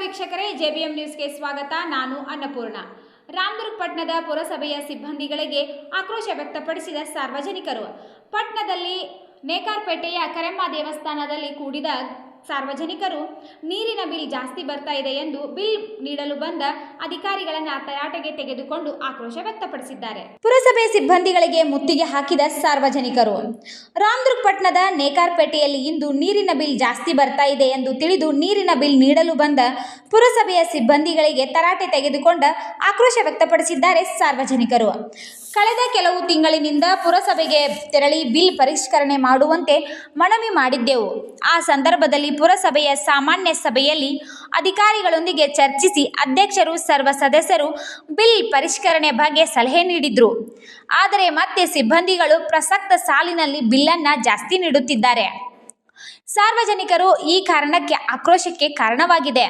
ವೀಕ್ಷಕರೇ, ಜೆಬಿಎಂ ನ್ಯೂಸ್ಗೆ ಸ್ವಾಗತ. ನಾನು ಅನ್ನಪೂರ್ಣ. ರಾಮದುರ್ಗ ಪಟ್ಟಣದ ಪುರಸಭೆಯ ಸಿಬ್ಬಂದಿಗಳಿಗೆ ಆಕ್ರೋಶ ವ್ಯಕ್ತಪಡಿಸಿದ ಸಾರ್ವಜನಿಕರು. ಪಟ್ಟಣದಲ್ಲಿ ನೇಕಾರಪೇಟೆಯ ಕರೆಮ್ಮ ದೇವಸ್ಥಾನದಲ್ಲಿ ಕೂಡಿದ ಸಾರ್ವಜನಿಕರು ನೀರಿನ ಬಿಲ್ ಜಾಸ್ತಿ ಬರ್ತಾ ಇದೆ ಎಂದು ಬಿಲ್ ನೀಡಲು ಬಂದ ಅಧಿಕಾರಿಗಳನ್ನ ತರಾಟೆಗೆ ತೆಗೆದುಕೊಂಡು ಆಕ್ರೋಶ ವ್ಯಕ್ತಪಡಿಸಿದ್ದಾರೆ. ಪುರಸಭೆ ಸಿಬ್ಬಂದಿಗಳಿಗೆ ಮುತ್ತಿಗೆ ಹಾಕಿದ ಸಾರ್ವಜನಿಕರು. ರಾಮದುರ್ಗ ಪಟ್ಟಣದ ನೇಕಾರಪೇಟೆಯಲ್ಲಿ ಇಂದು ನೀರಿನ ಬಿಲ್ ಜಾಸ್ತಿ ಬರ್ತಾ ಇದೆ ಎಂದು ತಿಳಿದು ನೀರಿನ ಬಿಲ್ ನೀಡಲು ಬಂದ ಪುರಸಭೆಯ ಸಿಬ್ಬಂದಿಗಳಿಗೆ ತರಾಟೆ ತೆಗೆದುಕೊಂಡ ಆಕ್ರೋಶ ವ್ಯಕ್ತಪಡಿಸಿದ್ದಾರೆ ಸಾರ್ವಜನಿಕರು. ಕಳೆದ ಕೆಲವು ತಿಂಗಳಿನಿಂದ ಪುರಸಭೆಗೆ ತೆರಳಿ ಬಿಲ್ ಪರಿಷ್ಕರಣೆ ಮಾಡುವಂತೆ ಮನವಿ ಮಾಡಿದ್ದೆವು. ಆ ಸಂದರ್ಭದಲ್ಲಿ ಪುರಸಭೆಯ ಸಾಮಾನ್ಯ ಸಭೆಯಲ್ಲಿ ಅಧಿಕಾರಿಗಳೊಂದಿಗೆ ಚರ್ಚಿಸಿ ಅಧ್ಯಕ್ಷರು ಸರ್ವ ಸದಸ್ಯರು ಬಿಲ್ ಪರಿಷ್ಕರಣೆ ಬಗ್ಗೆ ಸಲಹೆ ನೀಡಿದ್ರು. ಆದರೆ ಮತ್ತೆ ಸಿಬ್ಬಂದಿಗಳು ಪ್ರಸಕ್ತ ಸಾಲಿನಲ್ಲಿ ಬಿಲ್ಲನ್ನು ಜಾಸ್ತಿ ನೀಡುತ್ತಿದ್ದಾರೆ. ಸಾರ್ವಜನಿಕರು ಈ ಕಾರಣಕ್ಕೆ ಆಕ್ರೋಶಕ್ಕೆ ಕಾರಣವಾಗಿದೆ.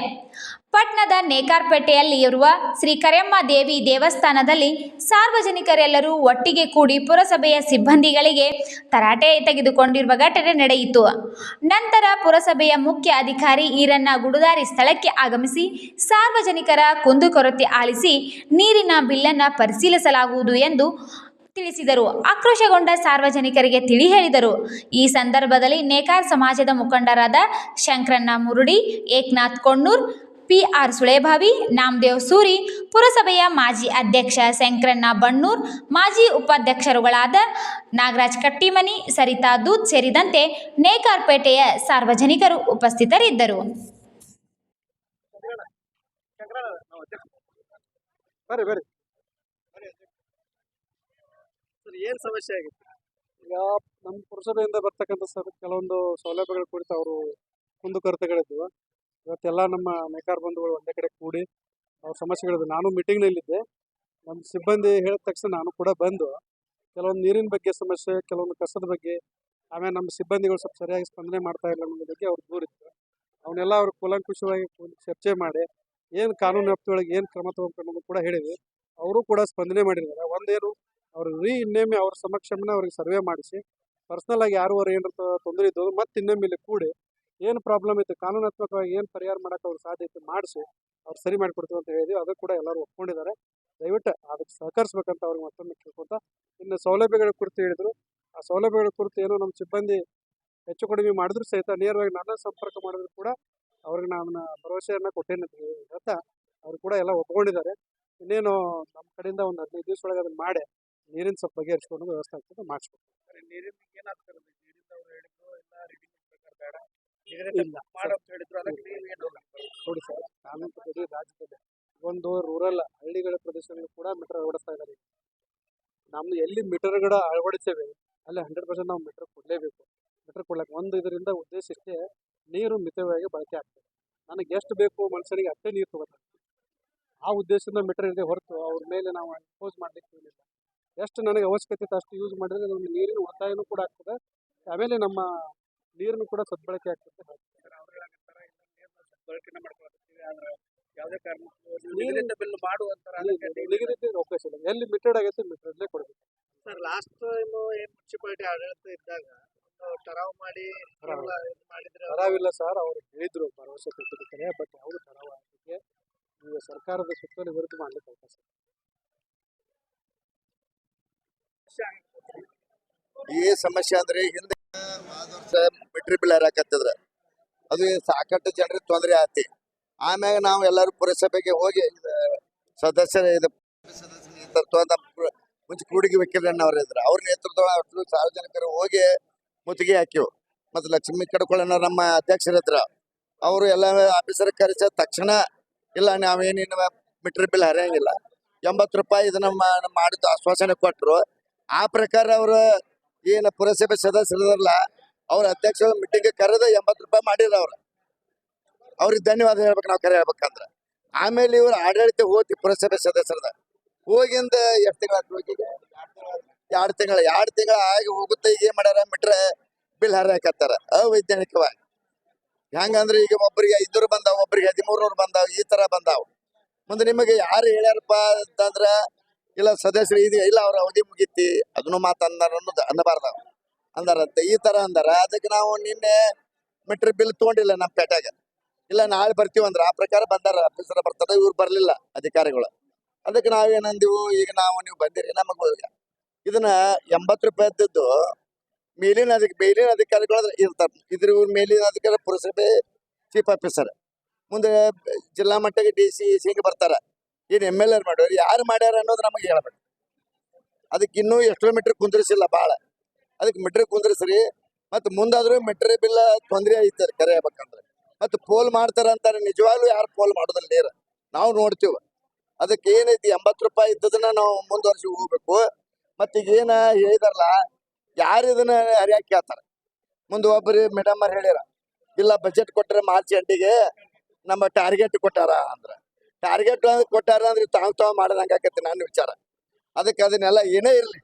ಪಟ್ಟಣದ ನೇಕಾರಪೇಟೆಯಲ್ಲಿ ಇರುವ ಶ್ರೀ ಕರೆಮ್ಮ ದೇವಿ ದೇವಸ್ಥಾನದಲ್ಲಿ ಸಾರ್ವಜನಿಕರೆಲ್ಲರೂ ಒಟ್ಟಿಗೆ ಕೂಡಿ ಪುರಸಭೆಯ ಸಿಬ್ಬಂದಿಗಳಿಗೆ ತರಾಟೆ ತೆಗೆದುಕೊಂಡಿರುವ ಘಟನೆ ನಡೆಯಿತು. ನಂತರ ಪುರಸಭೆಯ ಮುಖ್ಯ ಅಧಿಕಾರಿ ಈರಣ್ಣ ಗುಡುದಾರಿ ಸ್ಥಳಕ್ಕೆ ಆಗಮಿಸಿ ಸಾರ್ವಜನಿಕರ ಕುಂದುಕೊರತೆ ಆಲಿಸಿ ನೀರಿನ ಬಿಲ್ಲನ್ನು ಪರಿಶೀಲಿಸಲಾಗುವುದು ಎಂದು ತಿಳಿಸಿದರು. ಆಕ್ರೋಶಗೊಂಡ ಸಾರ್ವಜನಿಕರಿಗೆ ತಿಳಿ ಹೇಳಿದರು. ಈ ಸಂದರ್ಭದಲ್ಲಿ ನೇಕಾರ ಸಮಾಜದ ಮುಖಂಡರಾದ ಶಂಕರಣ್ಣ ಮುರುಡಿ, ಏಕನಾಥ್ ಕೊಣ್ಣೂರ್, PR ಸುಳೇಭಾವಿ, ನಾಮದೇವ್ ಸೂರಿ, ಪುರಸಭೆಯ ಮಾಜಿ ಅಧ್ಯಕ್ಷ ಶಂಕರಣ್ಣ ಬಣ್ಣೂರ್, ಮಾಜಿ ಉಪಾಧ್ಯಕ್ಷರುಗಳಾದ ನಾಗರಾಜ್ ಕಟ್ಟಿಮನಿ, ಸರಿತಾ ದೂತ್ ಸೇರಿದಂತೆ ನೇಕಾರಪೇಟೆಯ ಸಾರ್ವಜನಿಕರು ಉಪಸ್ಥಿತರಿದ್ದರು. ಏನ್ ಸಮಸ್ಯೆ ಆಗಿತ್ತು? ಈಗ ನಮ್ಮ ಪುರಸಭೆಯಿಂದ ಬರ್ತಕ್ಕಂಥ ಕೆಲವೊಂದು ಸೌಲಭ್ಯಗಳ ಕುರಿತು ಅವರು ಕುಂದುಕೊರತೆಗಳಿದ್ವು. ಇವತ್ತೆಲ್ಲ ನಮ್ಮ ನೇಕಾರ ಬಂಧುಗಳು ಒಂದೇ ಕಡೆ ಕೂಡಿ ಅವ್ರ ಸಮಸ್ಯೆಗಳಿದ್ವು. ನಾನು ಮೀಟಿಂಗ್ನಲ್ಲಿದ್ದೆ. ನಮ್ಮ ಸಿಬ್ಬಂದಿ ಹೇಳಿದ ತಕ್ಷಣ ನಾನು ಕೂಡ ಬಂದು ಕೆಲವೊಂದು ನೀರಿನ ಬಗ್ಗೆ ಸಮಸ್ಯೆ, ಕೆಲವೊಂದು ಕಸದ ಬಗ್ಗೆ, ಆಮೇಲೆ ನಮ್ಮ ಸಿಬ್ಬಂದಿಗಳು ಸ್ವಲ್ಪ ಸರಿಯಾಗಿ ಸ್ಪಂದನೆ ಮಾಡ್ತಾ ಇಲ್ಲ ಅನ್ನೋದ್ರ ಬಗ್ಗೆ ಅವ್ರು ದೂರಿತ್ತು. ಅವನ್ನೆಲ್ಲ ಅವ್ರು ಕೂಲಂಕುಷವಾಗಿ ಚರ್ಚೆ ಮಾಡಿ ಏನು ಕಾನೂನು ವ್ಯಾಪ್ತಿಯೊಳಗೆ ಏನು ಕ್ರಮ ತಗೋಬೇಕು ಅನ್ನೋದು ಕೂಡ ಹೇಳಿದ್ವಿ. ಅವರು ಕೂಡ ಸ್ಪಂದನೆ ಮಾಡಿದ್ದಾರೆ. ಒಂದೇನು ಅವ್ರು ಇನ್ನೊಮ್ಮೆ ಅವ್ರ ಸಮಕ್ಷಮನ ಅವ್ರಿಗೆ ಸರ್ವೆ ಮಾಡಿಸಿ ಪರ್ಸ್ನಲ್ ಆಗಿ ಯಾರು ಏನಾರ ತೊಂದರೆ ಇದ್ದು ಮತ್ತೆ ಇನ್ನೊಮ್ಮೆ ಇಲ್ಲಿ ಕೂಡಿ ಏನು ಪ್ರಾಬ್ಲಮ್ ಇತ್ತು ಕಾನೂನಾತ್ಮಕವಾಗಿ ಏನು ಪರಿಹಾರ ಮಾಡೋಕೆ ಅವ್ರ ಸಾಧ್ಯತೆ ಮಾಡಿಸಿ ಅವ್ರು ಸರಿ ಮಾಡಿಕೊಡ್ತೀವಿ ಅಂತ ಹೇಳಿದ್ವಿ. ಅದು ಕೂಡ ಎಲ್ಲರೂ ಒಪ್ಕೊಂಡಿದ್ದಾರೆ. ದಯವಿಟ್ಟು ಅದಕ್ಕೆ ಸಹಕರಿಸ್ಬೇಕಂತ ಅವ್ರಿಗೆ ಮತ್ತೊಮ್ಮೆ ಕೇಳ್ಕೊತ, ಇನ್ನು ಸೌಲಭ್ಯಗಳ ಕುರಿತು ಹೇಳಿದ್ರು. ಆ ಸೌಲಭ್ಯಗಳ ಕುರಿತು ಏನೋ ನಮ್ಮ ಸಿಬ್ಬಂದಿ ಹೆಚ್ಚು ಕಡಿಮೆ ಮಾಡಿದ್ರು ಸಹಿತ ನೇರವಾಗಿ ನನ್ನ ಸಂಪರ್ಕ ಮಾಡಿದ್ರು ಕೂಡ ಅವ್ರಿಗೆ ನಾನು ಭರವಸೆಯನ್ನು ಕೊಟ್ಟೇನೆ ಅಂತ ಹೇಳ್ತಾ ಅವ್ರು ಕೂಡ ಎಲ್ಲ ಒಪ್ಕೊಂಡಿದ್ದಾರೆ. ಇನ್ನೇನು ನಮ್ಮ ಕಡೆಯಿಂದ ಒಂದು 15 ದಿವಸ ಒಳಗೆ ಅದನ್ನು ಮಾಡಿ ನೀರಿನ ಸ್ವಲ್ಪ ಬಗೆಹರಿಸ್ಕೊಂಡು ವ್ಯವಸ್ಥೆ ಆಗ್ತದೆ ಮಾಡಿಸ್ಬೇಕು. ನೀರಿನ ಏನಾಗ್ತದೆ? ನೀರಿಂದ ಅವ್ರು ಹೇಳಿದ್ರು ಎಲ್ಲ ರೀಡಿಂಗ್ ಪ್ರಕಾರ ಬೇಡ ನೋಡಿ ಸರ್, ಕಾನೂನು ಪ್ರತಿ ರಾಜ್ಯದಲ್ಲಿ ಒಂದು ರೂರಲ್ ಹಳ್ಳಿಗಳ ಪ್ರದೇಶಗಳು ಕೂಡ ಮೀಟರ್ ಅಳವಡಿಸ್ತಾ ಇದ್ದಾರೆ. ನಮ್ದು ಎಲ್ಲಿ ಮೀಟರ್ಗಳ ಅಳವಡಿಸ್ತೇವೆ ಅಲ್ಲಿ 100% ನಾವು ಮೀಟರ್ ಕೊಡಲೇಬೇಕು. ಮೀಟರ್ ಕೊಡ್ಲಿಕ್ಕೆ ಒಂದು ಇದರಿಂದ ಉದ್ದೇಶ ಇಷ್ಟೇ, ನೀರು ಮಿತವಾಗಿ ಬಳಕೆ ಆಗ್ತದೆ. ನನಗೆ ಎಷ್ಟು ಬೇಕು ಮನುಷ್ಯನಿಗೆ ಅಷ್ಟೇ ನೀರು ತಗೋತಾರೆ. ಆ ಉದ್ದೇಶದಿಂದ ಮೀಟರ್ ಇದೆ ಹೊರತು ಅವ್ರ ಮೇಲೆ ನಾವು ಇಂಪೋಸ್ ಮಾಡಲಿಕ್ಕೆ ಏನಿಲ್ಲ. ಎಷ್ಟು ನನಗೆ ಅವಶ್ಯಕತೆ ಇತ್ತು ಅಷ್ಟು ಯೂಸ್ ಮಾಡಿದ್ರೆ ನಮ್ಮ ನೀರಿನ ಉಳಿತಾಯನೂ ಕೂಡ ಆಗ್ತದೆ, ಆಮೇಲೆ ನಮ್ಮ ನೀರನ್ನು ಕೂಡ ಸದ್ಬಳಕೆ ಆಗ್ತದೆ. ಬಳಕೆನ ಮಾಡ್ಕೊಳ್ತೀವಿ. ಆದ್ರೆ ಯಾವುದೇ ಕಾರಣಕ್ಕೂ ನೀರಿನ ಬಿಲ್ ಮಾಡುವಂತರ ನಿಗದಿತ ಅವಕಾಶ ಇಲ್ಲ. ಎಲ್ಲಿ ಮೀಟರ್ಡ್ ಆಗೈತೆ ಮೀಟರ್ಲೇ ಕೊಡಬೇಕು. ಸರ್, ಲಾಸ್ಟ್ ಟೈಮ್ ಏನು ಮುನ್ಸಿಪಾಲಿಟಿ ಆಡಳಿತ ಇದ್ದಾಗ ಟರಾವ್ ಮಾಡಿ ಮಾಡಿದ್ರೆ ತರಾವಿಲ್ಲ ಸರ್. ಅವ್ರು ಹೇಳಿದ್ರು ಭರವಸೆ ಕೊಟ್ಟಿರ್ತಾರೆ, ಬಟ್ ಯಾವುದು ತರಾವ ಆಗಲಿಕ್ಕೆ ಈಗ ಸರ್ಕಾರದ ಸುತ್ತಲೂ ವಿರುದ್ಧ ಮಾಡ್ಲಿಕ್ಕೆ ಅವಕಾಶ. ಈ ಸಮಸ್ಯೆ ಅಂದ್ರೆ ಹಿಂದೆ ಮೀಟರ್ ಬಿಲ್ ಹಾಕತ್ತಿದ್ರ ಅದು ಸಾಕಷ್ಟು ಜನರಿಗೆ ತೊಂದರೆ ಆತಿ. ಆಮ್ಯಾಗ ನಾವು ಎಲ್ಲರೂ ಪುರಸಭೆಗೆ ಹೋಗಿ ಸದಸ್ಯರ ನೇತೃತ್ವ ಮುಂಚೆ ಕೂಡಿಗೆ ವಕೀಲರನ್ನವ್ರು ಇದ್ರು, ಅವ್ರ ನೇತೃತ್ವ ಸಾರ್ವಜನಿಕರು ಹೋಗಿ ಮುತ್ತಿಗೆ ಹಾಕಿವು. ಮತ್ತು ಲಕ್ಷ್ಮೀ ಕಡ್ಕೊಳ್ಳೋಣ ನಮ್ಮ ಅಧ್ಯಕ್ಷರಿದ್ರು, ಅವರು ಎಲ್ಲ ಆಫೀಸರ್ ಕರೆಸ ತಕ್ಷಣ ಇಲ್ಲ ನಾವೇನಿನ ಮೀಟರ್ ಬಿಲ್ ಹರಿಯಂಗಿಲ್ಲ 80 ರೂಪಾಯಿ ಇದನ್ನ ಮಾಡಿದ್ದು ಆಶ್ವಾಸನೆ ಕೊಟ್ಟರು. ಆ ಪ್ರಕಾರ ಅವರು ಏನು ಪುರಸಭೆ ಸದಸ್ಯರಲ್ಲ ಅವ್ರ ಅಧ್ಯಕ್ಷ ಮೀಟಿಂಗ್ ಕರೆದು 80 ರೂಪಾಯಿ ಮಾಡಿದ್ರು. ಅವ್ರಿಗೆ ಧನ್ಯವಾದ ಹೇಳ್ಬೇಕು ನಾವು ಕರೆ ಹೇಳ್ಬೇಕಂದ್ರೆ. ಆಮೇಲೆ ಇವ್ರು ಆಡಳಿತ ಹೋಗಿ ಪುರಸಭೆ ಸದಸ್ಯರದ ಹೋಗಿಂದ ಎಷ್ಟು ತಿಂಗಳ 2 ತಿಂಗಳ ಆಗಿ ಹೋಗುತ್ತೆ. ಈಗ ಏನ್ ಮಾಡ್ಯಾರ ಮೀಟರ್ ಬಿಲ್ ಹರಿಯಾಕತ್ತಾರ ಅವೈಜ್ಞಾನಿಕವಾಗಿ. ಹೆಂಗಂದ್ರೆ ಈಗ ಒಬ್ಬರಿಗೆ 500 ಬಂದಾವ, ಒಬ್ಬರಿಗೆ 1300 ಬಂದಾವ, ಈ ತರ ಬಂದಾವ. ಮುಂದೆ ನಿಮಗೆ ಯಾರು ಹೇಳ್ಯಾರಪ್ಪ ಅಂತಂದ್ರ ಇಲ್ಲ ಸದಸ್ಯರು ಇದು ಇಲ್ಲ ಅವ್ರ ಅವಧಿ ಮುಗೀತಿ ಅದನ್ನು ಮಾತಂದಾರ ಅನ್ನೋದು ಅನ್ನಬಾರ್ದ ಅಂದಾರಂತೆ, ಈ ತರ ಅಂದಾರ. ಅದಕ್ಕೆ ನಾವು ನಿನ್ನೆ ಮೀಟರ್ ಬಿಲ್ ತಗೊಂಡಿಲ್ಲ ನಮ್ಮ ಪೇಟೆಗೆ. ಇಲ್ಲ ನಾಳೆ ಬರ್ತೀವಿ ಅಂದ್ರೆ ಆ ಪ್ರಕಾರ ಬಂದಾರ ಆಫೀಸರ್ ಬರ್ತಾರ, ಇವ್ರು ಬರ್ಲಿಲ್ಲ ಅಧಿಕಾರಿಗಳು. ಅದಕ್ಕೆ ನಾವೇನಂದಿವು, ಈಗ ನೀವು ಬಂದಿರಿ ನಮಗ ಇದನ್ನ 80 ರೂಪಾಯಿ ಇದ್ದದ್ದು ಮೇಲಿನ ಅಧಿಕಾರಿಗಳು ಇರ್ತಾರ. ಇದ್ರ ಮೇಲಿನ ಅಧಿಕಾರಿ ಪುರಸಭೆ ಚೀಫ್ ಆಫೀಸರ್, ಮುಂದೆ ಜಿಲ್ಲಾ ಮಟ್ಟಕ್ಕೆ DC ಹಿಂಗೆ ಬರ್ತಾರ. ಏನ್ MLA ಮಾಡೋರು ಯಾರು ಮಾಡ್ಯಾರ ಅನ್ನೋದು ನಮಗೆ ಹೇಳ್ಬೇಕು. ಅದಕ್ಕೆ ಇನ್ನೂ ಎಷ್ಟೋ ಮೀಟರ್ ಕುಂದ್ರಿಸಿಲ್ಲ ಭಾಳ, ಅದಕ್ಕೆ ಮೀಟರ್ ಕುಂದ್ರಿಸ್ರಿ. ಮತ್ತು ಮುಂದಾದ್ರೂ ಮೀಟರ್ ಬಿಲ್ ತೊಂದರೆ ಐತೆ ಕರೆ ಹೇಳ್ಬೇಕಂದ್ರೆ. ಮತ್ತು ಪೋಲ್ ಮಾಡ್ತಾರ ಅಂತಾರೆ, ನಿಜವಾಗ್ಲೂ ಯಾರು ಪೋಲ್ ಮಾಡೋದಿಲ್ಲ ನೀರು ನಾವು ನೋಡ್ತೀವಿ. ಅದಕ್ಕೆ ಏನೈತಿ 80 ರೂಪಾಯಿ ಇದ್ದದನ್ನ ನಾವು ಮುಂದುವರ್ಸಿ ಹೋಗ್ಬೇಕು. ಮತ್ತು ಈಗ ಏನ ಹೇಳಿದಾರಲ್ಲ, ಯಾರು ಇದನ್ನ ಹರಿಯಾಕಿ ಕೇಳ್ತಾರೆ. ಮುಂದೆ ಒಬ್ಬರು ಮೇಡಮ್ ಅವ್ರು ಹೇಳ್ಯಾರ, ಇಲ್ಲ ಬಜೆಟ್ ಕೊಟ್ಟರೆ ಮಾರ್ಚ್ ಎಂಡಿಗೆ ನಮ್ಮ ಟಾರ್ಗೆಟ್ ಕೊಟ್ಟಾರ ಅಂದ್ರೆ. ಟಾರ್ಗೆಟ್ ಕೊಟ್ಟಾರ ಅಂದ್ರೆ ತಾವು ಮಾಡೋದಂಗೆ ಆಕೈತಿ ನನ್ನ ವಿಚಾರ. ಅದಕ್ಕೆ ಅದನ್ನೆಲ್ಲ ಏನೇ ಇರಲಿ,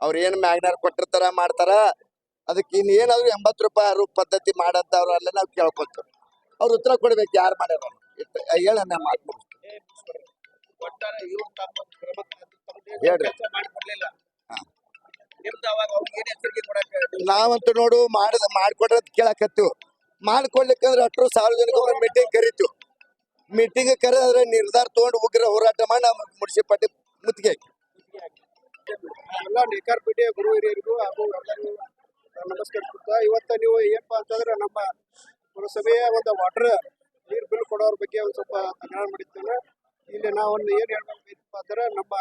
ಅವ್ರು ಏನು ಮ್ಯಾಗ್ನಾರ್ ಕೊಟ್ಟಿರ್ತಾರ ಮಾಡ್ತಾರ. ಅದಕ್ಕೆ ಇನ್ನೇನಾದ್ರು 80 ರೂಪಾಯಿ ಪದ್ಧತಿ ಮಾಡಂತವ್ರು ಅಲ್ಲೇ ನಾವು ಕೇಳ್ಕೊತೀವಿ. ಅವ್ರು ಉತ್ತರ ಕೊಡ್ಬೇಕು ಯಾರು ಮಾಡ್ಯಾರ ಹೇಳ ಮಾತು ಹೇಳ್ರಿ. ನಾವಂತೂ ನೋಡು ಮಾಡ್ಕೊಡ್ರ ಕೇಳಕತ್ತೀವಿ. ಮಾಡ್ಕೊಡ್ಲಿಕ್ಕಂದ್ರೆ ಅಟ್ರು ಸಾರ್ವಜನಿಕ ಮೀಟಿಂಗ್ ಕರಿತೀವಿ. ಮೀಟಿಂಗ್ ಕರೆದ್ರೆ ನಿರ್ಧಾರ ತಗೊಂಡು ಉಗ್ರ ಹೋರಾಟ ಮಾಡಿ ನಾವು ಮುನ್ಸಿಪಾಲಿಟಿ ಮುತ್ತಿಗೆ ಎಲ್ಲ ನೇಕಾರಪೇಟೆಯ ಗುರು ಹಿರಿಯರಿಗೂ ಹಾಗೂ ಎಲ್ಲರಿಗೂ ನಮಸ್ಕರಿಸುತ್ತಾ, ಇವತ್ತು ನೀವು ಏನಪ್ಪಾ ಅಂತಂದ್ರೆ ನಮ್ಮ ಪುರಸಭೆಯ ಒಂದು ವಾಟರ್ ನೀರು ಬಿಲ್ ಕೊಡೋರ ಬಗ್ಗೆ ಒಂದು ಸ್ವಲ್ಪ ತಕರಾರು ಮಾಡಿದ್ದೇನೆ. ಇಲ್ಲಿ ನಾವು ಒಂದು ಏನು ಹೇಳ್ಬೇಕಪ್ಪ ಅಂದ್ರೆ, ನಮ್ಮ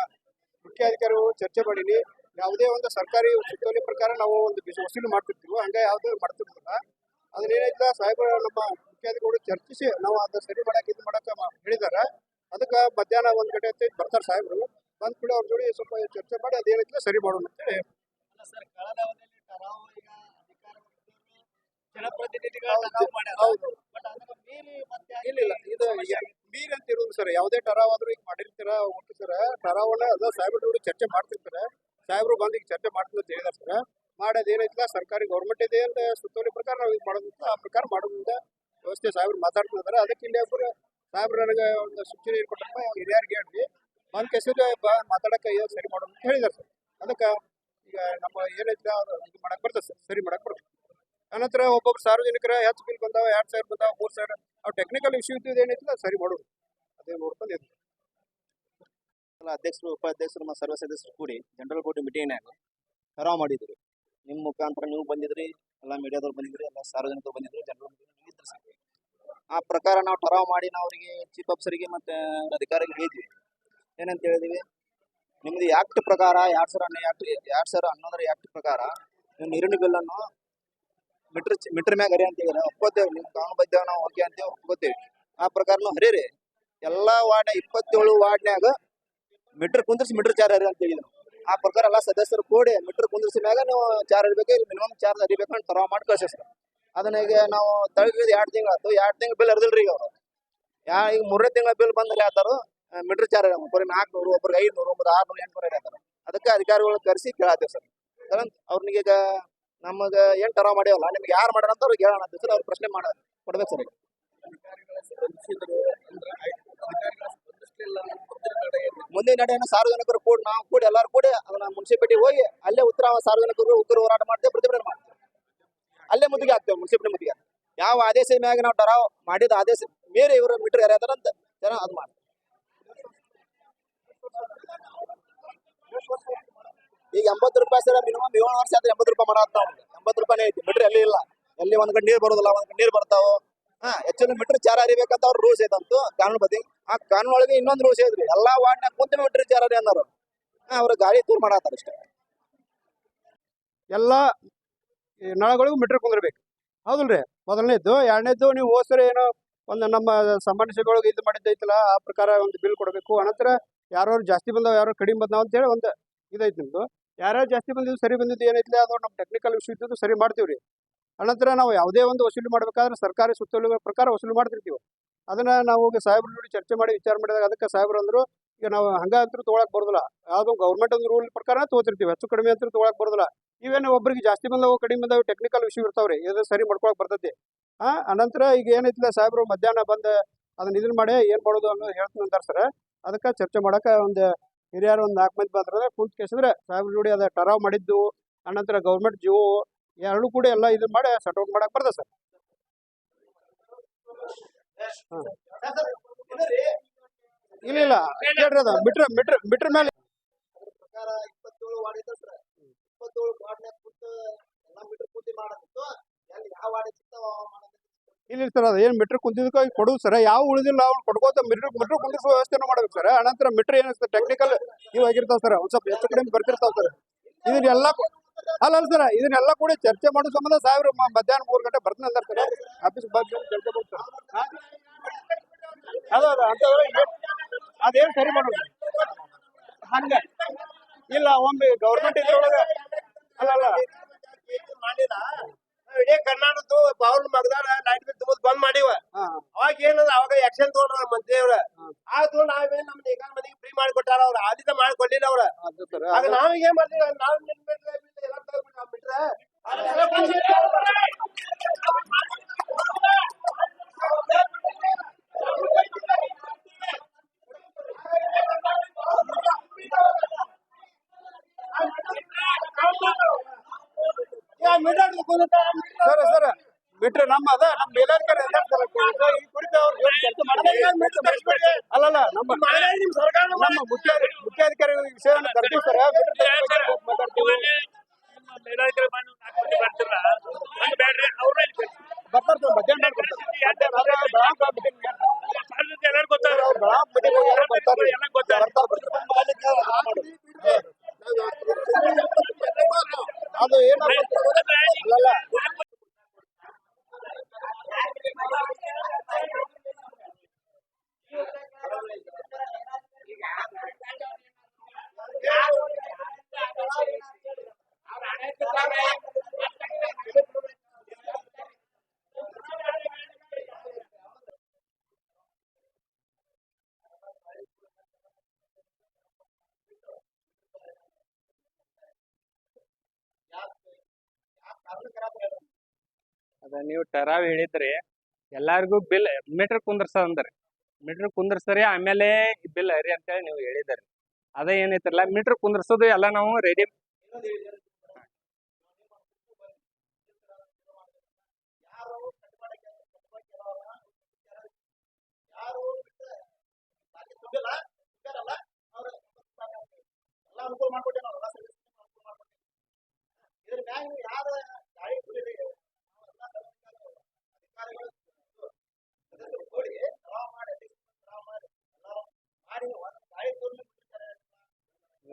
ಮುಖ್ಯಾಧಿಕಾರಿಗಳು ಚರ್ಚೆ ಮಾಡೀನಿ. ಯಾವುದೇ ಒಂದು ಸರ್ಕಾರಿ ಸುತ್ತೋಲೆ ಪ್ರಕಾರ ನಾವು ಒಂದು ವಸೂಲಿ ಮಾಡ್ತಿರ್ತೀವಿ, ಹಂಗೆ ಯಾವುದೂ ಮಾಡ್ತಿರ್ತಿಲ್ಲ. ಅದನ್ನೇನೈತಿಲ್ಲ ಸಾಹೇಬರು ನಮ್ಮ ಮುಖ್ಯಾಧಿಕಾರಿಗಳು ಚರ್ಚಿಸಿ ನಾವು ಅದನ್ನ ಸರಿ ಮಾಡಕ್ಕೆ ಇದು ಮಾಡಕ್ಕೆ ಹೇಳಿದ್ದಾರೆ. ಅದಕ್ಕೆ ಮಧ್ಯಾಹ್ನ 1 ಗಂಟೆ ಹೊತ್ತಿಗೆ ಬರ್ತಾರೆ ಸಾಹೇಬರು. ಬಂದ ಕೂಡ ಅವ್ರ ಜೋಡಿ ಸ್ವಲ್ಪ ಚರ್ಚೆ ಮಾಡಿ ಅದೇನೈತಿಲ್ಲ ಸರಿ ಮಾಡೋಣ ಅಂತೇಳಿ. ಹೌದು, ಇಲ್ಲ ಇದು ಮೀರ್ ಅಂತ ಇರೋದು ಸರ್. ಯಾವುದೇ ಟರಾವ್ ಆದ್ರೂ ಈಗ ಮಾಡಿರ್ತೀರ ಒಟ್ಟು ಸರ್. ಟರಾವನ್ನ ಅದ ಸಾಹೇಬ್ರ ಜೋಡಿ ಚರ್ಚೆ ಮಾಡ್ತಿರ್ತಾರೆ. ಸಾಹೇಬ್ರು ಬಂದು ಈಗ ಚರ್ಚೆ ಮಾಡ್ತೀವಿ ಅಂತ ಹೇಳಿದಾರೆ ಸರ್. ಮಾಡೋದು ಏನೈತಿಲ್ಲ ಸರ್ಕಾರಿ ಗೌರ್ಮೆಂಟ್ ಇದೆ ಅಂತ ಸುತ್ತೋಲೆ ಪ್ರಕಾರ ನಾವು ಇದು ಮಾಡೋದಿತ್ತು, ಆ ಪ್ರಕಾರ ಮಾಡೋದ್ರಿಂದ ವ್ಯವಸ್ಥೆ ಸಾಹೇಬ್ರು ಮಾತಾಡ್ತಿದ್ದಾರೆ. ಅದಕ್ಕೆ ಇಲ್ಲಿ ಒಬ್ಬರು ಸಾಹೇಬ್ರು ನನಗೆ ಒಂದು ಸೂಚನೆ ಕೊಟ್ಟಪ್ಪ, ಹಿರಿಯರಿಗೆ ಹೇಳಿ ಬಂದ್ ಕೆಸರು ಮಾತಾಡಕ್ಕೆ ಸರಿ ಮಾಡೋದು ಅಂತ ಹೇಳಿದಾರೆ ಸರ್. ಅದಕ್ಕೆ ಈಗ ನಮ್ಮ ಏನೈತಿಲ್ಲ ಇದು ಮಾಡಕ್ ಬರ್ತದೆ ಸರ್, ಸರಿ ಮಾಡಕ್ ಬರ್ತದೆ. ಅನಂತರ ಒಬ್ಬೊಬ್ರು ಸಾರ್ವಜನಿಕರ ಹೆಚ್ಚು ಬಿಲ್ ಬಂದಾವ, 2,000 ಬಂದಾವ, 3,000 ಅವ್ರು ಟೆಕ್ನಿಕಲ್ ಇಶ್ಯೂ ಇದ್ದು ಏನೈತಿಲ್ಲ ಸರಿ ಮಾಡೋದು, ಅದೇ ನೋಡ್ಕೊಂಡು ಇದು. ಅಧ್ಯಕ್ಷರು ಉಪಾಧ್ಯಕ್ಷರು ಮತ್ತು ಸರ್ವ ಸದಸ್ಯರು ಕೂಡಿ ಜನರಲ್ ಬಾಡಿ ಮೀಟಿಂಗ್ನಾಗ ಕರಾವ್ ಮಾಡಿದ್ರಿ. ನಿಮ್ಮ ಮುಖಾಂತರ ನೀವು ಬಂದಿದ್ರಿ, ಎಲ್ಲ ಮೀಡಿಯಾದವ್ರು ಬಂದಿದ್ರಿ, ಎಲ್ಲ ಸಾರ್ವಜನಿಕರು ಬಂದಿದ್ರು, ಜನರಲ್ ಇದ್ರು ಸರ್. ಆ ಪ್ರಕಾರ ನಾವು ಟರಾವ್ ಮಾಡಿ ನಾವು ಅವರಿಗೆ ಚೀಫ್ ಆಫೀಸರಿಗೆ ಮತ್ತು ಅಧಿಕಾರಿಗೆ ಹೇಳಿದ್ವಿ. ಏನಂತ ಹೇಳಿದ್ವಿ, ನಿಮ್ದು ಆ್ಯಕ್ಟ್ ಪ್ರಕಾರ 2011 ಆ್ಯಕ್ಟ್ ಪ್ರಕಾರ ನೀವು ನೀರಿನ ಬಿಲ್ಲನ್ನು ಮೀಟರ್ ಮ್ಯಾಗ ಹರಿ ಅಂತ ಹೇಳಿದ್ರೆ ಒಪ್ಕೋತೇವೆ. ನಿಮ್ಮ ಕಾನೂನುಬದ್ಧ ನಾವು ಹೋಗಿ ಅಂತೇವೆ ಒಪ್ಕೋತೇವೆ. ಆ ಪ್ರಕಾರ ನಾವು ಹರೀರಿ ಎಲ್ಲ ವಾರ್ಡ್ 27 ವಾರ್ಡ್ನ್ಯಾಗ ಮೀಟರ್ ಕುಂದ್ರಿಸಿ ಮೀಟರ್ ಚಾರ್ಜ್ ಹರಿ ಅಂತ ಹೇಳಿದ್ರು. ಆ ಪ್ರಕಾರ ಎಲ್ಲ ಸದಸ್ಯರು ಕೂಡಿ ಮೀಟರ್ ಕುಂದ್ರಿಸಿ ಮ್ಯಾಗ ನೀವು ಚಾರ್ಜ್ ಹರಿಬೇಕು, ಇಲ್ಲಿ ಮಿನಿಮಮ್ ಚಾರ್ಜ್ ಹರಿಬೇಕಂತ ತರಾವ್ ಮಾಡಿ ಕಳ್ಸಿಸ್ತಾರೆ. ಅದನ್ನ ಈಗ ನಾವು ತಳಗಿಳಿದು 2 ತಿಂಗಳು ಆಯ್ತು, 2 ತಿಂಗಳು ಬಿಲ್ ಹರಿದಿಲ್ರಿ ಈಗ ಅವರು. ಈಗ 3ನೇ ತಿಂಗಳ ಬಿಲ್ ಬಂದು ಹೇಳ್ತಾರೋ ಮೀಟರ್ ಚಾರ್ಜ್ ಒಬ್ಬರಿಗೆ 400, ಒಬ್ಬರಿಗೆ 500, ಒಬ್ಬರು 600, 800 ಹೇಳ್ತಾರೆ. ಅದಕ್ಕೆ ಅಧಿಕಾರಿಗಳು ಕರೆಸಿ ಕೇಳತ್ತೇವೆ ಸರ್. ಅವ್ರನಿಗೆ ಈಗ ನಮಗೆ ಏನು ಟರಾವ್ ಮಾಡ್ಯವಲ್ಲ, ನಿಮ್ಗೆ ಯಾರು ಮಾಡ್ಯಾರ ಅಂತ ಅವ್ರಿಗೆ ಹೇಳೋಣ ಅಂತ ಅವ್ರು ಪ್ರಶ್ನೆ ಕೊಡ್ಬೇಕು ಸರ್. ಮುಂದಿನ ನಡೆಯನ್ನು ಸಾರ್ವಜನಿಕರು ಕೂಡಿ ನಾವು ಕೂಡಿ ಎಲ್ಲರೂ ಕೂಡಿ ಅದನ್ನ ಮುನ್ಸಿಪಾಲಿಟಿಗೆ ಹೋಗಿ ಅಲ್ಲೇ ಸಾರ್ವಜನಿಕರು ಉಗ್ರ ಹೋರಾಟ ಮಾಡ್ತೇವೆ, ಪ್ರತಿಭಟನೆ ಮಾಡ್ತೇವೆ. ಅಲ್ಲೇ ಮುತ್ತಿಗೆ ಹಾಕ್ತೇವೆ, ಮುನ್ಸಿಪಾಲಿಟಿ ಮುತ್ತಿಗೆ. ಯಾವ ಆದೇಶ ಮ್ಯಾಗ ನಾವು ಟರಾವ್ ಮಾಡಿದ ಆದೇಶ ಬೇರೆ ಇವರು ಮೀಟರ್ ಹರಿಯತಾರಂತ ಜನ ಅದು ಮಾಡ್ತಾರೆ. ಈಗ 80 ರೂಪಾಯಿ ಸರ್, ಮಿನಿಮಮ್ 7 ವರ್ಷ ಆದ್ರೆ 80 ರೂಪಾಯಿ ಮಾಡತ್ತ ನಾವು. 80 ರೂಪಾಯಿ ಐತಿ, ಮೀಟರ್ ಎಲ್ಲಿ ಇಲ್ಲ, ಎಲ್ಲಿ ಒಂದ್ ಕಡೆ ನೀರು ಬರೋದಿಲ್ಲ, ಒಂದ್ ಕಡೆ ನೀರು ಬರ್ತಾವ. ಹೆಚ್ಚು ಮೀಟರ್ ಚಾರ ಹರಿಬೇಕಂತ ಅವ್ರ ರೂಲ್ಸ್ ಐತಂತು ಕಾನೂನು ಬದಿ. ಆ ಕಾನೂನು ಒಳಗೆ ಇನ್ನೊಂದು ರೂಲ್ಸ್ ಐತ್ರಿ, ಎಲ್ಲಾ ವಾರ್ಡ್ನಾಗ ಕುಂತ ಮೀಟರ್ ಚಾರ ಹರಿ ಅನ್ನೋರು. ಅವ್ರ ಗಾಳಿ ತೂರ್ ಮಾಡತ್ತಾರ ಇಷ್ಟ. ಎಲ್ಲ ನಳಗಳಿಗೂ ಮೀಟರ್ ಕುಂದಿರ್ಬೇಕು, ಹೌದಲ್ರಿ? ಮೊದಲನೇದ್ದು. 2ನೇದ್ದು, ನೀವು ಹೋದ್ಸರಿ ಏನೋ ಒಂದು ನಮ್ಮ ಸಾಮಾನ್ಯ ಸಭೆಯೊಳಗೆ ಇದು ಮಾಡಿದ್ದೈತಲ್ಲ, ಆ ಪ್ರಕಾರ ಒಂದು ಬಿಲ್ ಕೊಡಬೇಕು. ಅನಂತರ ಯಾರು ಜಾಸ್ತಿ ಬಂದಾವ, ಯಾರು ಕಡಿಮೆ ಬಂದಾವ ಅಂತೇಳಿ ಒಂದು ಇದೈತಿ ನಿಮ್ದು. ಯಾರ್ಯಾರು ಜಾಸ್ತಿ ಬಂದಿದ್ದು ಸರಿ ಬಂದಿದ್ದು ಏನೈತಿಲ್ಲ ಅದು ನಮ್ಮ ಟೆಕ್ನಿಕಲ್ ಇಶ್ಯೂ ಇದ್ದು ಸರಿ ಮಾಡ್ತೀವಿ ರೀ. ಅನಂತರ ನಾವು ಯಾವುದೇ ಒಂದು ವಸೂಲಿ ಮಾಡ್ಬೇಕಾದ್ರೆ ಸರ್ಕಾರಿ ಸುತ್ತೋಲೆಗಳ ಪ್ರಕಾರ ವಸೂಲಿ ಮಾಡ್ತಿರ್ತೀವಿ. ಅದನ್ನ ನಾವು ಸಾಹೇಬ್ರ ನೋಡಿ ಚರ್ಚೆ ಮಾಡಿ ವಿಚಾರ ಮಾಡಿದಾಗ ಅದಕ್ಕೆ ಸಾಹೇಬ್ರು ಅಂದ್ರು, ಈಗ ನಾವು ಹಂಗ ಅಂತೂ ತೊಗೊಳಕ್ ಬರೋದಿಲ್ಲ, ಯಾವ್ದು ಗೌರ್ಮೆಂಟ್ ಒಂದು ರೂಲ್ ಪ್ರಕಾರ ತಗೋತಿರ್ತೀವಿ, ಹೆಚ್ಚು ಕಡಿಮೆ ಅಂತೂ ತೊಗೊಳಕ್ ಬರೋದಿಲ್ಲ. ಇವೇನು ಒಬ್ಬರಿಗೆ ಜಾಸ್ತಿ ಬಂದವು ಕಡಿಮೆ ಬಂದವು ಟೆಕ್ನಿಕಲ್ ಇಶ್ಯೂ ಇರ್ತಾವ್ರಿ, ಇದು ಸರಿ ಮಾಡ್ಕೊಳಕ್ ಬರ್ತೈತಿ. ಅನಂತರ ಈಗ ಏನೈತಿಲ್ಲ ಸಾಹೇಬ್ರು ಮಧ್ಯಾಹ್ನ ಬಂದು ಅದನ್ನ ಇದನ್ನ ಮಾಡಿ ಏನ್ ಮಾಡೋದು ಅನ್ನೋದು ಹೇಳ್ತೀನಿ ಅಂತಾರೆ ಸರ್. ಅದಕ್ಕೆ ಚರ್ಚೆ ಮಾಡಕ ಒಂದು ಹಿರಿಯರು ಒಂದು 4 ಮಂದಿ ಬಂದ್ರೆ ಕುಂತ ಕೇಸಿದ್ರೆ ಸಾಹೇಬ್ರ ಜೋಡಿ ಅದ ಟರಾವ್ ಮಾಡಿದ್ದು, ಅನಂತರ ಗೌರ್ಮೆಂಟ್ ಜಿಯೋ ಎರಡು ಕೂಡ ಎಲ್ಲ ಇದನ್ನ ಮಾಡಿ ಸಟ್ ಔಟ್ ಮಾಡಕ್ ಬರ್ತದೆ ಸರ್. ಇಲ್ಲ ಇಲ್ಲ ಕೇಳ್ರಿ ಅದ ಬಿಟ್ರ ಮೇಲೆ ಪ್ರಕಾರ 27 ವಾರ್ಡ್ ಐತೆ ಸರ್. 27 ವಾರ್ಡ್ನ್ಯಾಗ ಕೂತು ಎಲ್ಲ ಮೀಟರ್ ಪೂರ್ತಿ ಮಾಡೋದಿತ್ತು. ಎಲ್ಲಿ ಯಾವ ವಾರ್ಡ್ ಸಿಗ್ತಾವ ಅವ ಮಾಡೋದಿತ್ತು. ಇಲ್ಲ ಸರ್ ಅದು ಏನ್ ಮೀಟರ್ ಕುಂತಿದ್ದಕ್ಕೆ ಕೊಡುದು ಸರ್. ಯಾವ ಉಳಿದಿಲ್ಲ ಅವ್ನು ಕೊಡ್ಕೋತ ಮೀಟರ್ ಕುಂದಿರಿಸುವ ವ್ಯವಸ್ಥೆನೂ ಮಾಡ್ಬೇಕು ಸರ್. ಅನಂತರ ಮೀಟರ್ ಏನಿಸ್ತದೆ ಟೆಕ್ನಿಕಲ್ ಇವು ಆಗಿರ್ತಾವ ಸರ್. ಒಂದ್ ಸ್ವಲ್ಪ ಹೆಚ್ಚು ಕಡಿಮೆ ಬರ್ತಿರ್ತಾವ ಸರ್. ಇದನ್ನೆಲ್ಲ ಅಲ್ಲ ಸರ್ ಇದನ್ನೆಲ್ಲ ಕೂಡ ಚರ್ಚೆ ಮಾಡೋ ಸಂಬಂಧ ಸಾವಿರ ಮಧ್ಯಾಹ್ನ 3 ಗಂಟೆ ಬರ್ತೀನಿ ಅಂತಾರೆ ಸರ್. ಆಫೀಸ್ ಬಂದು ಚರ್ಚೆ ಮಾಡ್ತಾರೆ. ಅದೇನ್ ಸರಿ ಮಾಡೋದು ಹಂಗ ಇಲ್ಲ ಒಮ್ಮೆ ಗೌರ್ಮೆಂಟ್ ಇದ್ರೊಳಗ ಅಲ್ಲ ಮಾಡಿಲ್ಲ ಇಡೀ ಕರ್ನಾಟಕದ್ದು ಪವರ್ ಮಗದಾಳ ಲೈಟ್ ಬಿಲ್ ತುಂಬದ್ ಬಂದ್ ಮಾಡಿವ. ಅವಾಗ ಏನದ ಅವಾಗ ಆಕ್ಷನ್ ತಗೊಂಡ್ರ ಮಂತ್ರಿ ಅವ್ರ. ಆಗ ತಗೊಂಡ್ ನಾವೇನ್ ನಮ್ ನೇಕಾರ ಮನೆಗೆ ಫ್ರೀ ಮಾಡಿ ಕೊಟ್ಟಾರ ಅವ್ರ. ಆದಿತ ಮಾಡಿ ಕೊಡ್ಲಿಲ್ಲ ಅವ್ರ. ಆಗ ನಾವ್ ಏನ್ ಮಾಡ್ತೀವಿ ನಾವ್ ಎಲ್ಲ ಬಿಟ್ರೆ ಸರ್ ಸರ್ ಬಿಟ್ರೆ ನಮ್ಮ ಅದ ನಮ್ಮ ಮೇಲಾಧಿಕಾರಿ ಈ ಕುರಿತು ಅವ್ರು ಚರ್ಚೆ ಮಾಡ್ತಾರೆ. ಅಲ್ಲಲ್ಲ ನಮ್ಮ ಮುಖ್ಯಾಧಿಕಾರಿ ವಿಷಯವನ್ನು ಕರ್ತೀವಿ ಸರ್. ಮಾತಾಡ್ತೀವಿ ಬರ್ತಾರೆ ಸರ್ ಮಧ್ಯಾಹ್ನ ಅದು ಏನಲ್ಲ ಅದ ನೀವು ಟರಾವ್ ಹೇಳಿದ್ರಿ ಎಲ್ಲಾರ್ಗು ಬಿಲ್ ಮೀಟರ್ ಕುಂದರ್ಸ ಅಂದ್ರಿ. ಮೀಟರ್ ಕುಂದರ್ಸರಿ ಆಮೇಲೆ ಬಿಲ್ ಹರಿ ಅಂತೇಳಿ ನೀವು ಹೇಳಿದ್ರಿ. ಅದ ಏನೈತ್ರಲ್ಲ ಮೀಟರ್ ಕುಂದರ್ಸೋದು ಎಲ್ಲ ನಾವು ರೆಡಿ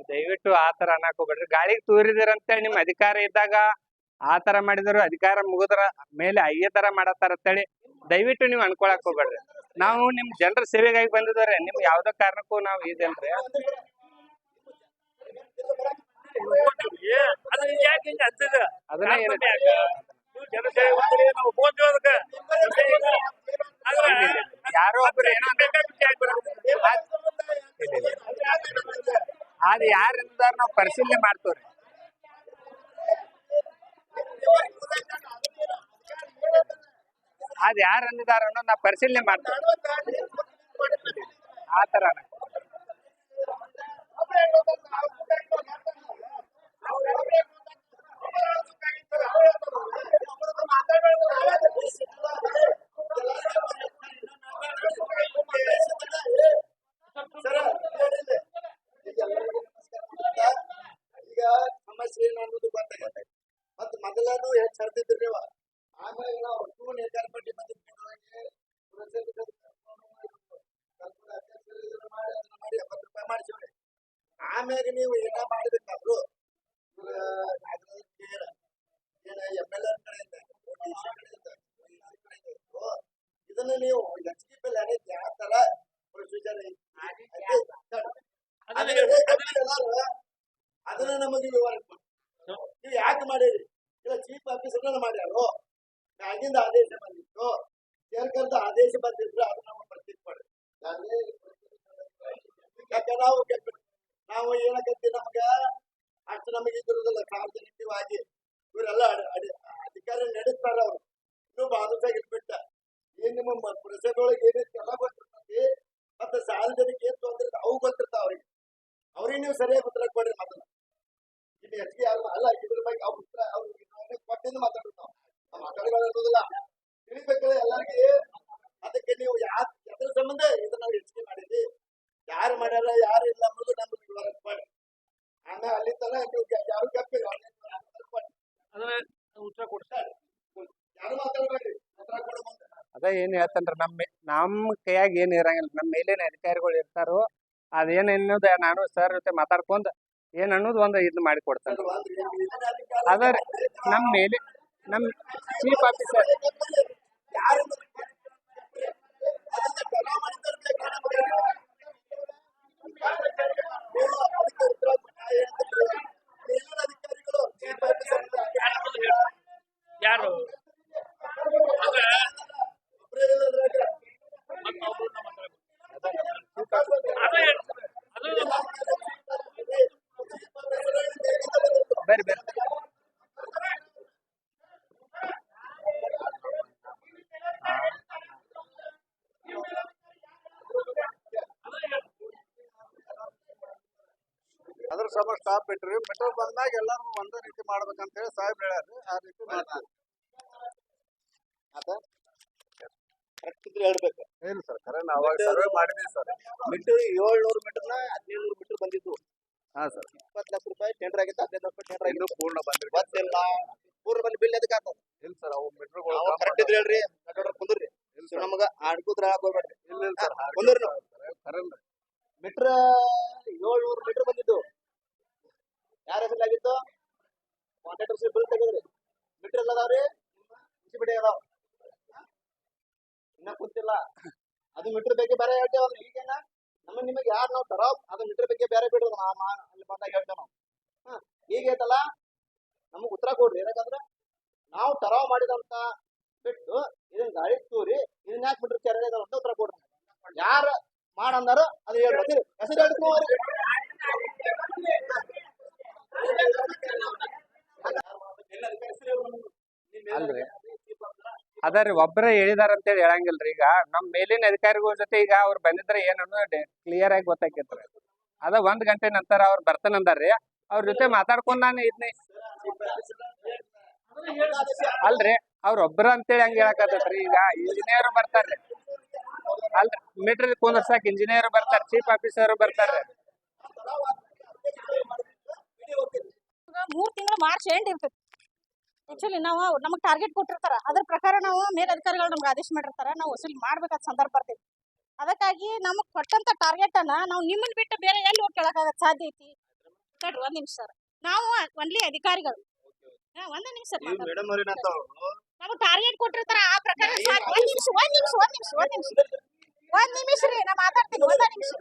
ದಯವಿಟ್ಟು ಆತರ ಅನ್ನಕ್ ಹೋಗ್ಬೇಡ್ರಿ. ಗಾಳಿಗೆ ತೂರಿದಿರ ಅಂತೇಳಿ ನಿಮ್ ಅಧಿಕಾರ ಇದ್ದಾಗ ಆತರ ಮಾಡಿದ್ರು ಅಧಿಕಾರ ಮುಗಿದ್ರ ಮೇಲೆ ಅಯ್ಯ ತರ ಮಾಡತ್ತಾರ ಅಂತೇಳಿ ದಯವಿಟ್ಟು ನೀವು ಅನ್ಕೊಳಕ್ ಹೋಗ್ಬೇಡ್ರಿ. ನಾವು ನಿಮ್ ಜನರ ಸೇವೆಗಾಗಿ ಬಂದಿದ್ದಾರೆ. ನಿಮ್ ಯಾವ್ದೋ ಕಾರಣಕ್ಕೂ ನಾವು ಇದೇನ್ರಿ ಅದನ್ನ ಯಾರೋ ಒಬ್ರು ಏನೋ ಅದ್ ಯಾರಿಂದ ನಾವ್ ಪರಿಶೀಲನೆ ಮಾಡ್ತೇವ್ರಿ. ಅದ್ ಯಾರ ಅಂದಿದಾರ ಅನ್ನೋದ್ ನಾವ್ ಪರಿಶೀಲನೆ ಮಾಡ್ತೇವೆ. ಆತರ ಈಗ ಸಮಸ್ಯೆ ಏನು ಅನ್ನೋದು ಗೊತ್ತಾಗತ್ತೆ. ಮತ್ ಮೊದಲನು ಹೆಚ್ಚು ಹರಿದಿದ್ರಿ ನೀವು. ಆಮೇಲೆ ನಾವು ನೇಕಾರ ಪಟ್ಟಿ ಮಾಡಿ 70 ರೂಪಾಯಿ ಮಾಡಿಸಿವ್ರಿ. ಆಮ್ಯಾಗ ನೀವು ಏನ ಮಾಡ್ಬೇಕಾದ್ರು MLA ಕಡೆಯಿಂದ ಇದನ್ನ ನೀವು ಎಚ್ಡಿಪಿ ಏನೈತಿ ಯಾವ ತರ ಪ್ರೊಸೀಜರ್ ಅದನ್ನ ನಮಗೆ ವಿವರಣೆ ನೀವು ಯಾಕೆ ಮಾಡಿರಿ. ಇಲ್ಲ ಚೀಫ್ ಆಫೀಸರ್ ಮಾಡ್ಯಾರು. ಮ್ಯಾಗಿಂದ ಆದೇಶ ಬಂದಿತ್ತು. ಸರ್ಕಾರದ ಆದೇಶ ಬಂದಿದ್ರು ಅದು ನಮ್ಮ ಪ್ರತೀಕ್ ಕೊಡ್ರಿ. ಯಾಕೆ ನಾವು ಏನಕತ್ತಿ ನಮ್ಗ ಅಷ್ಟು ನಮಗೆ ಇದ್ರದಲ್ಲ ಸಾರ್ವಜನಿಕವಾಗಿ ಇವರೆಲ್ಲ ಅಧಿಕಾರ ನಡೆಸ್ತಾರ. ಅವ್ರು ಇನ್ನೂ ಬಾಧುಸಾಗಿರ್ಬಿಟ್ಟ ಏನ್ ನಿಮ್ಮ ಪುರಸಭೆಯೊಳಗೆ ಏನೈತಿ ಎಲ್ಲ ಗೊತ್ತಿರ್ತತಿ. ಮತ್ತೆ ಸಾರ್ವಜನಿಕ ಏನ್ ತೊಂದ್ರೆ ಅವು ಗೊತ್ತಿರ್ತಾವ ಅವ್ರಿಗೆ. ಅವ್ರಿಗೆ ನೀವು ಸರಿಯಾಗಿ ಉತ್ತರ ಕೊಡ್ರಿ. ಮೊದಲು ಇನ್ನು ಹೆಚ್ಚಿಗೆ ಯಾರು ಅಲ್ಲ ಇದ್ರ ಬಗ್ಗೆ ಅವ್ರ ಉತ್ತರ ಅವ್ರಿಗೆ ಕೊಟ್ಟಿದ್ದು ಮಾತಾಡ್ತಾವ. ಮಾತಾಡೋದಿಲ್ಲ ತಿಳಿಬೇಕಲ್ಲ ಎಲ್ಲರಿಗೆ. ಅದಕ್ಕೆ ನೀವು ಮಾಡ್ಯಾರ ಯಾರು ಇಲ್ಲ ಅನ್ನೋದು ನಮ್ಗೆ ವರದಿ ಮಾಡಿ ಆಮೇಲೆ ಅಲ್ಲಿ ತನ ಯಾರು ಗಪ್ಪಿಲ್ಲ ಉತ್ತರ ಕೊಡ್ತಾರೆ. ಯಾರು ಮಾತಾಡ್ಬೇಡ್ರಿ ಉತ್ತರ ಕೊಡೋ ಮುಂದೆ. ಅದ ಏನ್ ಹೇಳ್ತೇನ್ರಿ ನಮ್ಮ ಕೈಯಾಗ ಏನ್ ಇರಂಗಿಲ್ಲ. ನಮ್ಮ ಮೇಲಿನ ಅಧಿಕಾರಿಗಳು ಇರ್ತಾರೋ ಅದೇನ್ ಅನ್ನೋದು ನಾನು ಸರ್ ಜೊತೆ ಮಾತಾಡ್ಕೊಂಡ್ ಏನ್ ಅನ್ನೋದು ಒಂದು ಇದು ಮಾಡಿ ಕೊಡ್ತೇನೆ. ಅದ ನಮ್ಮ ಮೇಲೆ ನಮ್ಮ ಚೀಫ್ ಆಫೀಸರ್ ಯಾರು ಬರ್ರಿ ಬರ್ರಿ ಅದ್ರ ಸಮ ಸ್ಟಾಪ್ ಬಿಟ್ರಿ. ಮೆಟ್ರೋ ಬಂದಾಗ ಎಲ್ಲಾರು ಒಂದೇ ರೀತಿ ಮಾಡ್ಬೇಕಂತ ಹೇಳಿ ಸಾಹೇಬ್ ಹೇಳ್ಯಾರ್ರಿ. ಆ ರೀತಿ ಮಾಡ್ತೀವಿ. ಕರೆಕ್ಟ್ ಇದ್ರೆ ಹೇಳ್ಬೇಕು. ಏನು ಸರ್ ಖರೆ ನಾವು ಅವಾಗ ಸರ್ವೆ ಮಾಡಿದ್ವಿ ಸರ್. ಮೀಟರ್ 700 ಮೀಟರ್ನ 1500 ಮೀಟರ್ ಬಂದಿದ್ದು. ಹಾ ಸರ್ 20 ಲಕ್ಷ ರೂಪಾಯಿ ಟೆಂಡರ್ ಆಗಿತ್ತು, 15 ಲಕ್ಷ ರೂಪಾಯಿ ಟೆಂಡರ್ ಇನ್ನೂ ಆಗಿತ್ತು. ಪೂರ್ಣ ಬಂದ್ರಿ. ಗೊತ್ತಿಲ್ಲ ಪೂರ್ಣ ಬಂದು ಬಿಲ್ ಎದಕ್ಕೆ ಆಗ್ತದೆ? ಇಲ್ಲ ಸರ್ ಅವು ಮೆಟ್ರೋಗಳು ಕರೆಕ್ಟ್ ಇದ್ರೆ ಹೇಳ್ರಿ, ಕುಂದ್ರಿ. ನಮಗ ಆಡ್ಕೂತ್ರ ಹೋಗ್ಬೇಡ್ರಿ. ಇಲ್ಲ ಸರ್ ಕುಂದ್ರಿ ನೀವು. ಖರೇನ್ರಿ. ಮೀಟರ್ 700 ಮೀಟರ್ ಬಂದಿದ್ದು ಯಾರ ಹೆಸರಾಗಿತ್ತು? ಕಾಂಟ್ರಾಕ್ಟರ್ಸ್ ಬಿಲ್ ತೆಗೆದ್ರಿ. ಮೀಟರ್ ಎಲ್ಲ ಅದಾವ್ರಿ, ಮುನ್ಸಿಪಾಲಿಟಿ ಅದಾವ, ಇನ್ನ ಕುಂತಿಲ್ಲ. ಅದು ಮೀಟರ್ ಬಗ್ಗೆ ಬೇರೆ ಹೇಳ್ತೇವಲ್ಲ. ಈಗೇನ ನಮ್ಮ ನಿಮಗೆ ಯಾರು ನಾವು ತರೋ ಅದು ಮೀಟರ್ ಬಗ್ಗೆ ಬೇರೆ ಬಿಡ್ರಿ. ಅಲ್ಲಿ ಬಂದಾಗ ಹೇಳ್ತೇವೆ ನಾವು. ಈಗ ಐತಲ್ಲ ನಮಗ್ ಉತ್ತರ ಕೊಡ್ರಿ. ಯಾಕಂದ್ರೆ ನಾವು ತರಾವ್ ಮಾಡಿದಂತ ಬಿಟ್ಟು ಇದನ್ನ ಗಾಡಿ ತೂರಿ ಇದನ್ನ ಯಾಕೆ ಮೀಟರ್ ಚಾರ್ಜ್ ಅಂತ ಉತ್ತರ ಕೊಡ್ರಿ. ಯಾರ ಮಾಡಂದಾರ ಅದು ಹೇಳ್ರಿ. ಹೆಸರು ಹೇಳ್ತೀನಿ ಅಲ್ರಿ ಅದರಿ ಒಬ್ಬರೇ ಹೇಳಿದಾರ ಅಂತೇಳಿ ಹೇಳಂಗಿಲ್ರಿ. ಈಗ ನಮ್ ಮೇಲಿನ ಅಧಿಕಾರಿಗಳ ಜೊತೆ ಈಗ ಅವ್ರು ಬಂದಿದ್ರೆ ಏನು ಕ್ಲಿಯರ್ ಆಗಿ ಗೊತ್ತಾಕೈತ್ರಿ. ಅದ 1 ಗಂಟೆ ನಂತರ ಅವ್ರು ಬರ್ತಾನಂದಾರ್ರಿ. ಅವ್ರ ಜೊತೆ ಮಾತಾಡ್ಕೊಂಡ್ ನಾನು ಇದನ್ನೇ ಅಲ್ರಿ ಅವ್ರ ಒಬ್ರ ಅಂತೇಳಿ ಹಂಗ ಹೇಳಕತ್ತೈತ್ರಿ. ಈಗ ಇಂಜಿನಿಯರ್ ಬರ್ತಾರ್ರಿ, ಅಲ್ರಿ ಮೀಟರ್ ಕುಂದರ್ಸಾಕ್ ಇಂಜಿನಿಯರ್ ಬರ್ತಾರ, ಚೀಫ್ ಆಫೀಸರ್ ಬರ್ತಾರ್ರಿ. 3 ತಿಂಗಳು ಮಾರ್ಚ್ ಎಂಡ್ ಇರ್ತೈತಿ. ಆಕ್ಚುಲಿ ನಾವು ನಮಗೆ ಟಾರ್ಗೆಟ್ ಕೊಟ್ಟಿರ್ತಾರ, ಅದ್ರ ಪ್ರಕಾರ ನಾವು ಮೇಲಧಿಕಾರಿಗಳು ನಮ್ಗೆ ಆದೇಶ ಮಾಡಿರ್ತಾರ, ನಾವು ವಸೂಲಿ ಮಾಡ್ಬೇಕಾದ ಸಂದರ್ಭ ಬರ್ತೈತಿ. ಅದಕ್ಕಾಗಿ ನಮಗ್ ಕೊಟ್ಟಂತ ಟಾರ್ಗೆಟ್ ಅನ್ನ ನಾವು ನಿಮ್ಮನ್ನ ಬಿಟ್ಟು ಬೇರೆ ಎಲ್ಲಿ ಹೋಗಿ ಕೇಳಕ್ಕಾಗತ್ ಸಾಧ್ಯ ಐತಿ? ತಡ್ರಿ 1 ನಿಮಿಷ ಸರ್, ನಾವು ಒನ್ಲಿ ಅಧಿಕಾರಿಗಳು. 1 ನಿಮಿಷ ಮೇಡಮ್ ಅವ್ರ ನಮಗ್ ಟಾರ್ಗೆಟ್ ಕೊಟ್ಟಿರ್ತಾರ, ಆ ಪ್ರಕಾರ 1 ನಿಮಿಷ ರೀ, ನಾ ಮಾತಾಡ್ತೀನಿ. 1 ನಿಮಿಷ